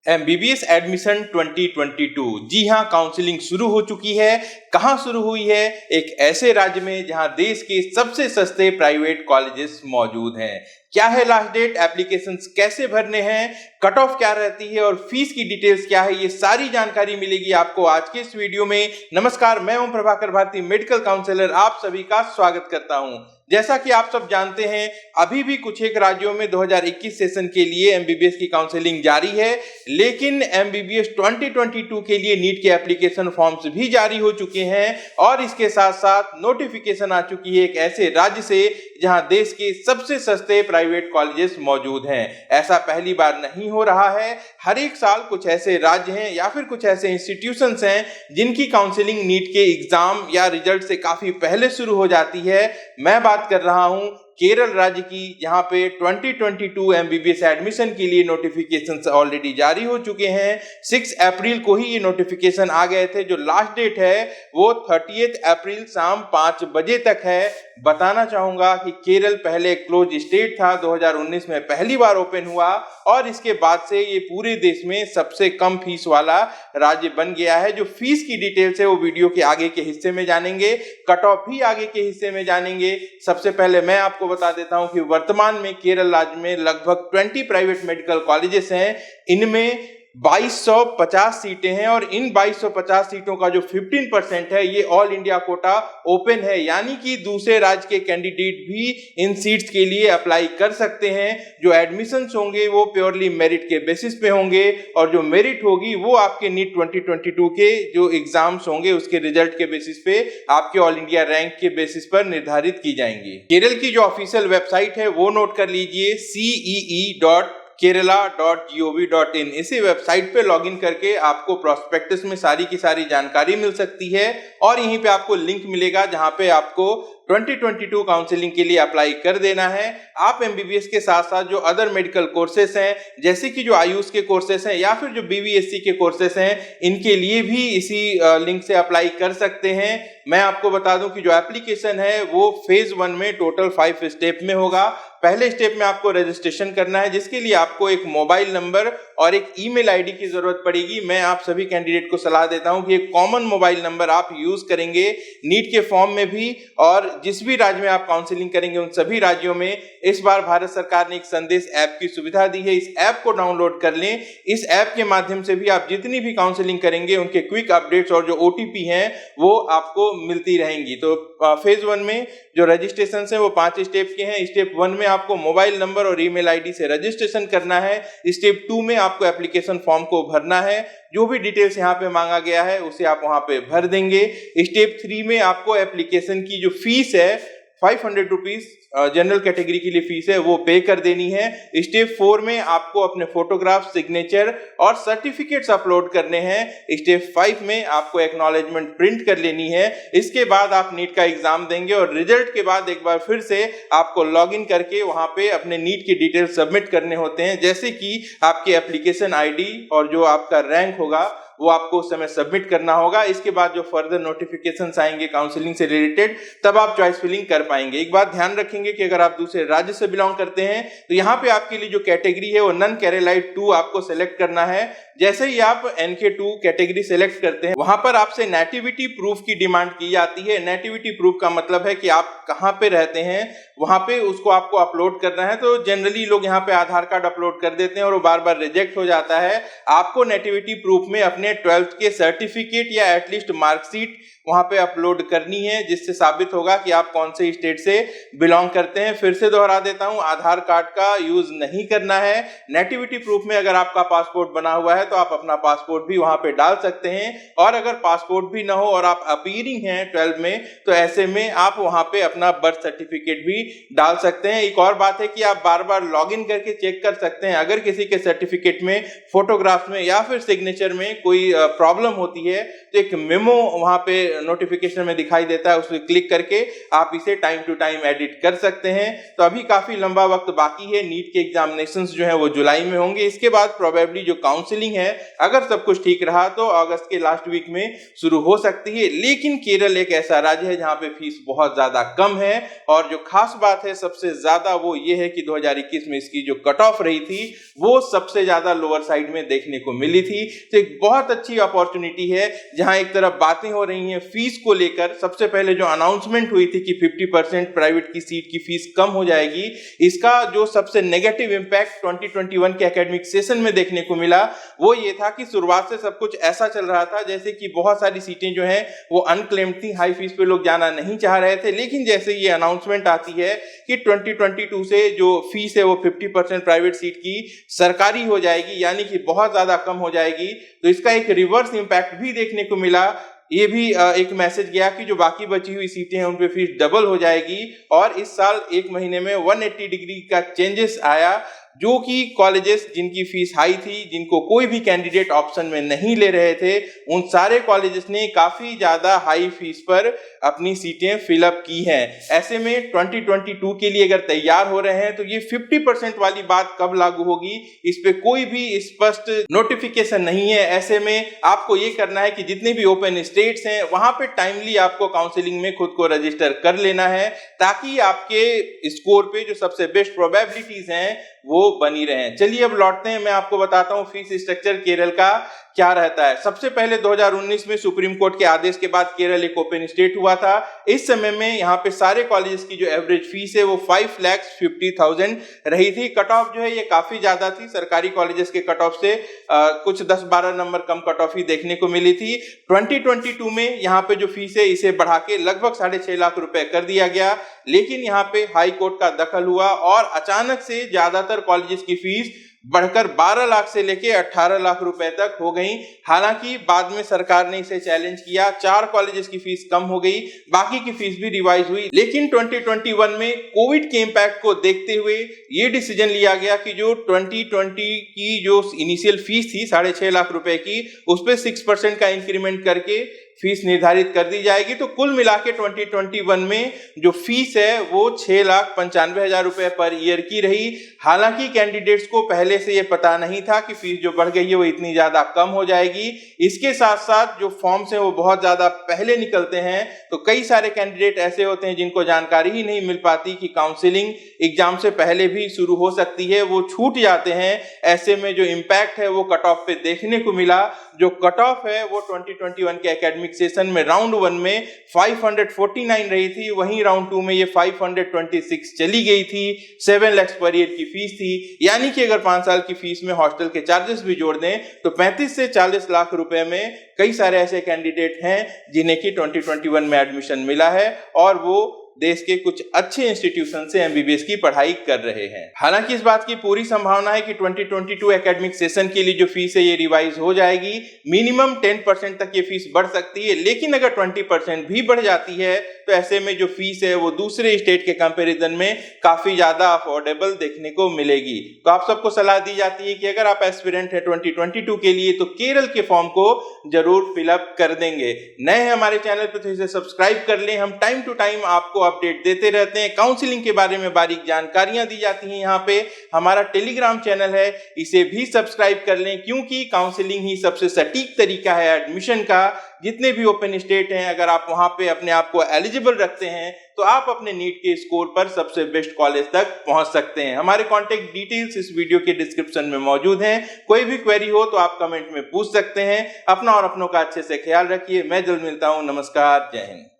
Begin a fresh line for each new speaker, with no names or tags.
MBBS admission 2022। जी हाँ, counselling शुरू हो चुकी है। कहाँ शुरू हुई है? एक ऐसे राज्य में जहाँ देश के सबसे सस्ते प्राइवेट कॉलेजेस मौजूद हैं। क्या है लास्ट डेट, एप्लीकेशंस कैसे भरने हैं, कट ऑफ क्या रहती है और फीस की डिटेल्स क्या है, ये सारी जानकारी मिलेगी आपको आज के इस वीडियो में। नमस्कार, मैं हूं प्रभाकर भारती, मेडिकल काउंसलर। आप सभी का स्वागत करता हूं। जैसा कि आप सब जानते हैं, अभी भी कुछ एक राज्यों में 2021 सेशन के लिए एमबीबीएस की काउंसलिंग जारी है, लेकिन एमबीबीएस 2022 के लिए नीट के एप्लीकेशन फॉर्म्स भी जारी हो चुके हैं और इसके साथ साथ नोटिफिकेशन आ चुकी है एक ऐसे राज्य से जहां देश के सबसे सस्ते प्राइवेट कॉलेजेस मौजूद हैं। ऐसा पहली बार नहीं हो रहा है। हर एक साल कुछ ऐसे राज्य हैं या फिर कुछ ऐसे इंस्टीट्यूशंस हैं जिनकी काउंसलिंग नीट के एग्जाम या रिजल्ट से काफी पहले शुरू हो जाती है। मैं बात कर रहा हूं केरल राज्य की, जहां पे 2022 एमबीबीएस एडमिशन के लिए नोटिफिकेशंस ऑलरेडी जारी हो चुके हैं। 6 अप्रैल को ही ये नोटिफिकेशन आ गए थे। जो लास्ट डेट है वो 30 अप्रैल शाम 5 बजे तक है। बताना चाहूंगा कि केरल पहले क्लोज स्टेट था, 2019 में पहली बार ओपन हुआ और इसके बाद से ये पूरे देश में सबसे कम फीस वाला राज्य बन गया है। जो फीस की डिटेल्स है वो वीडियो के आगे के हिस्से में जानेंगे, कट ऑफ भी आगे के हिस्से में जानेंगे। सबसे पहले मैं आपको बता देता हूं कि वर्तमान में केरल राज्य में लगभग 20 प्राइवेट मेडिकल कॉलेजेस हैं। इनमें 2250 सीटें हैं और इन 2250 सीटों का जो 15% है ये ऑल इंडिया कोटा ओपन है, यानी कि दूसरे राज्य के कैंडिडेट भी इन सीट्स के लिए अप्लाई कर सकते हैं। जो एडमिशंस होंगे वो प्योरली मेरिट के बेसिस पे होंगे और जो मेरिट होगी वो आपके नीट 2022 के जो एग्जाम्स होंगे उसके रिजल्ट के बेसिस पे आपके ऑल इंडिया रैंक के बेसिस पर निर्धारित की जाएंगी। केरल की जो ऑफिशियल वेबसाइट है वो नोट कर लीजिए, cee.kerala.gov.in। इसी वेबसाइट पे लॉगिन करके आपको प्रोस्पेक्टस में सारी की सारी जानकारी मिल सकती है और यहीं पे आपको लिंक मिलेगा जहां पे आपको 2022 काउंसलिंग के लिए अप्लाई कर देना है। आप एमबीबीएस के साथ साथ जो अदर मेडिकल कोर्सेस हैं, जैसे कि जो आयुष के कोर्सेस हैं या फिर जो बीवीएससी के कोर्सेस हैं, इनके लिए भी इसी लिंक से अप्लाई कर सकते हैं। मैं आपको बता दूं कि जो एप्लीकेशन है वो फेज 1 में टोटल 5 स्टेप में होगा। पहले स्टेप में आपको रजिस्ट्रेशन करना है, जिसके लिए आपको एक मोबाइल नंबर और एक ईमेल आईडी की जरूरत पड़ेगी। मैं आप सभी कैंडिडेट को सलाह देता हूं कि एक कॉमन मोबाइल नंबर आप यूज करेंगे नीट के फॉर्म में भी, और जिस भी राज्य में आप काउंसलिंग करेंगे उन सभी राज्यों में इस बार भारत सरकार ने एक संदेश ऐप की सुविधा दी है। इस ऐप को डाउनलोड कर लें। इस ऐप के माध्यम से भी आप जितनी भी काउंसलिंग करेंगे उनके क्विक अपडेट्स और जो ओटीपी हैं वो आपको मिलती रहेंगी। तो फेज 1 में जो रजिस्ट्रेशन है वो 5 स्टेप के हैं। स्टेप 1 में आपको मोबाइल नंबर और ईमेल आईडी से रजिस्ट्रेशन करना है। स्टेप 2 में आपको एप्लीकेशन फॉर्म को भरना है। जो भी डिटेल्स यहाँ पे मांगा गया है उसे आप वहां पे भर देंगे। स्टेप 3 में आपको एप्लीकेशन की जो फीस है 500 रुपीज जनरल कैटेगरी के लिए फीस है वो पे कर देनी है। स्टेप 4 में आपको अपने फोटोग्राफ, सिग्नेचर और सर्टिफिकेट्स अपलोड करने हैं। स्टेप 5 में आपको एक्नॉलेजमेंट प्रिंट कर लेनी है। इसके बाद आप नीट का एग्जाम देंगे और रिजल्ट के बाद एक बार फिर से आपको लॉगिन करके वहां पे अपने नीट की डिटेल सबमिट करने होते हैं, जैसे कि आपकी एप्लीकेशन आईडी और जो आपका रैंक होगा वो आपको उस समय सबमिट करना होगा। इसके बाद जो फर्दर नोटिफिकेशंस आएंगे काउंसलिंग से रिलेटेड, तब आप चॉइस फिलिंग कर पाएंगे। एक बात ध्यान रखेंगे कि अगर आप दूसरे राज्य से बिलोंग करते हैं तो यहाँ पे आपके लिए जो कैटेगरी है वो नॉन केरलाइट 2 आपको सेलेक्ट करना है। जैसे ही आप NK2 कैटेगरी सेलेक्ट करते हैं वहां पर आपसे नेटिविटी प्रूफ की डिमांड की जाती है। नेटिविटी प्रूफ का मतलब है कि आप कहाँ पे रहते हैं, वहां पे उसको आपको अपलोड करना है। तो जनरली लोग यहाँ पे आधार कार्ड अपलोड कर देते हैं और वो बार बार रिजेक्ट हो जाता है। आपको नेटिविटी प्रूफ में अपने 12th के सर्टिफिकेट या एटलीस्ट मार्कशीट वहां पे अपलोड करनी है, जिससे साबित होगा कि आप कौन से स्टेट से बिलोंग करते हैं। फिर से दोहरा देता हूं, आधार कार्ड का यूज नहीं करना है। नेटिविटी प्रूफ में अगर आपका पासपोर्ट बना हुआ है तो आप अपना पासपोर्ट भी वहां पे डाल सकते हैं, और अगर पासपोर्ट भी ना हो और आप अपीयरिंग हैं 12 में तो ऐसे में आप वहां पे अपना बर्थ सर्टिफिकेट भी डाल सकते हैं। एक और बात है कि आप बार बार लॉग इन करके चेक कर सकते हैं, अगर किसी के सर्टिफिकेट में, फोटोग्राफ में या फिर सिग्नेचर में कोई कोई प्रॉब्लम होती है तो एक मेमो वहां पे नोटिफिकेशन में दिखाई देता है, उस पर क्लिक करके आप इसे टाइम टू टाइम एडिट कर सकते हैं। तो अभी काफी लंबा वक्त बाकी है, नीट के एग्जामिनेशंस जो है वो जुलाई में होंगे, इसके बाद प्रोबेबली जो काउंसलिंग है अगर सब कुछ ठीक रहा तो अगस्त के लास्ट वीक में शुरू हो सकती है। लेकिन केरल एक ऐसा राज्य है जहां पे फीस बहुत ज्यादा कम है, और जो खास बात है सबसे ज्यादा वो ये है कि 2021 में इसकी जो कट ऑफ रही थी वो सबसे ज्यादा लोअर साइड में देखने को मिली थी। तो एक बहुत अच्छी अपॉर्चुनिटी है जहां एक तरफ बातें हो रही हैं फीस को लेकर। सबसे पहले जो अनाउंसमेंट हुई थी कि 50% प्राइवेट की सीट की फीस कम हो जाएगी, इसका जो सबसे नेगेटिव इंपैक्ट 2021 के एकेडमिक सेशन में देखने को मिला वो ये था कि शुरुआत से सब कुछ ऐसा चल रहा था जैसे कि बहुत सारी सीटें जो हैं वो अनक्लेम्ड थी, हाई फीस पे लोग जाना नहीं चाह रहे थे। लेकिन जैसे ये अनाउंसमेंट आती है कि 2022 से जो फीस है वो 50% प्राइवेट सीट की सरकारी हो जाएगी, यानी कि बहुत ज्यादा कम हो जाएगी, तो इसका एक रिवर्स इंपैक्ट भी देखने को मिला। ये भी एक मैसेज गया कि जो बाकी बची हुई सीटें हैं उन पे फीस डबल हो जाएगी, और इस साल एक महीने में 180 डिग्री का चेंजेस आया, जो कि कॉलेजेस जिनकी फीस हाई थी, जिनको कोई भी कैंडिडेट ऑप्शन में नहीं ले रहे थे, उन सारे कॉलेजेस ने काफी ज्यादा हाई फीस पर अपनी सीटें फिलअप की हैं। ऐसे में 2022 के लिए अगर तैयार हो रहे हैं तो ये 50% वाली बात कब लागू होगी इस पे कोई भी स्पष्ट नोटिफिकेशन नहीं है। ऐसे में आपको ये करना है कि जितने भी ओपन स्टेट्स हैं वहां पे टाइमली आपको काउंसलिंग में खुद को रजिस्टर कर लेना है, ताकि आपके स्कोर पे जो सबसे बेस्ट प्रोबेबिलिटीज हैं वो बनी रहें। चलिए अब लौटते हैं, मैं आपको बताता हूं फीस स्ट्रक्चर केरल का क्या रहता है। सबसे पहले 2019 में सुप्रीम कोर्ट के आदेश के बाद केरल एक ओपन स्टेट हुआ था। इस समय में यहाँ पे सारे कॉलेजेस की जो एवरेज फीस है वो 5,50,000 रही थी। कट ऑफ जो है ये काफी ज्यादा थी, सरकारी कॉलेजेस के कट ऑफ से कुछ 10-12 नंबर कम कट ऑफ ही देखने को मिली थी। 2022 में यहाँ पे जो फीस है इसे बढ़ा के लगभग 6.5 लाख रुपए कर दिया गया, लेकिन यहाँ पे हाई कोर्ट का दखल हुआ और अचानक से ज्यादातर कॉलेजेस की फीस बढ़कर 12 लाख से लेके 18 लाख रुपए तक हो गई। हालांकि बाद में सरकार ने इसे चैलेंज किया, 4 कॉलेजेस की फीस कम हो गई, बाकी की फीस भी रिवाइज हुई। लेकिन 2021 में कोविड के इंपैक्ट को देखते हुए ये डिसीजन लिया गया कि जो 2020 की जो इनिशियल फीस थी 6.5 लाख रुपए की, उस पर 6% का इंक्रीमेंट करके फीस निर्धारित कर दी जाएगी। तो कुल मिला के 2021 में जो फीस है वो 6,95,000 रुपए पर ईयर की रही। हालांकि कैंडिडेट्स को पहले से ये पता नहीं था कि फीस जो बढ़ गई है वो इतनी ज्यादा कम हो जाएगी। इसके साथ साथ जो फॉर्म्स हैं वो बहुत ज्यादा पहले निकलते हैं, तो कई सारे कैंडिडेट ऐसे होते हैं जिनको जानकारी ही नहीं मिल पाती कि काउंसलिंग एग्जाम से पहले भी शुरू हो सकती है, वो छूट जाते हैं। ऐसे में जो इम्पैक्ट है वो कट ऑफ पे देखने को मिला। जो कट ऑफ है वो 2021 के एकेडमिक सेशन में राउंड 1 में 549 रही थी, वहीं राउंड 2 में ये 526 चली गई थी। 7 लाख पर ईयर की फीस थी, यानी कि अगर 5 साल की फीस में हॉस्टल के चार्जेस भी जोड़ दें तो 35 से 40 लाख रुपए में कई सारे ऐसे कैंडिडेट हैं जिन्हें कि 2021 में एडमिशन मिला है और वो देश के कुछ अच्छे इंस्टीट्यूशन से एमबीबीएस की पढ़ाई कर रहे हैं। हालांकि इस बात की पूरी संभावना है कि 2022 एकेडमिक सेशन के लिए जो फीस है ये रिवाइज हो जाएगी। मिनिमम 10% तक ये फीस बढ़ सकती है, लेकिन अगर 20% भी बढ़ जाती है तो ऐसे में जो फीस है वो दूसरे स्टेट के कंपैरिजन में काफी ज्यादा अफोर्डेबल देखने को मिलेगी। तो आप सबको सलाह दी जाती है कि अगर आप एस्पिरेंट है 2022 के लिए तो केरल के फॉर्म को जरूर फिलअप कर देंगे। नए हैं हमारे चैनल पर तो इसे सब्सक्राइब कर लें, हम टाइम टू टाइम आपको अपडेट देते रहते हैं। काउंसलिंग के बारे में बारीक जानकारियां दी जाती हैं। यहाँ पे हमारा टेलीग्राम चैनल है, इसे भी सब्सक्राइब कर लें, क्योंकि काउंसलिंग ही सबसे सटीक तरीका है एडमिशन का। जितने भी ओपन स्टेट हैं, अगर आप वहां पे अपने आप को एलिजिबल रखते हैं तो आप अपने नीट के स्कोर पर सबसे बेस्ट कॉलेज तक पहुंच सकते हैं। हमारे कॉन्टेक्ट डिटेल्स इस वीडियो के डिस्क्रिप्शन में मौजूद हैं। कोई भी क्वेरी हो तो आप कमेंट में पूछ सकते हैं। अपना और अपनों का अच्छे से ख्याल रखिए। मैं जल्द मिलता हूं। नमस्कार, जय हिंद।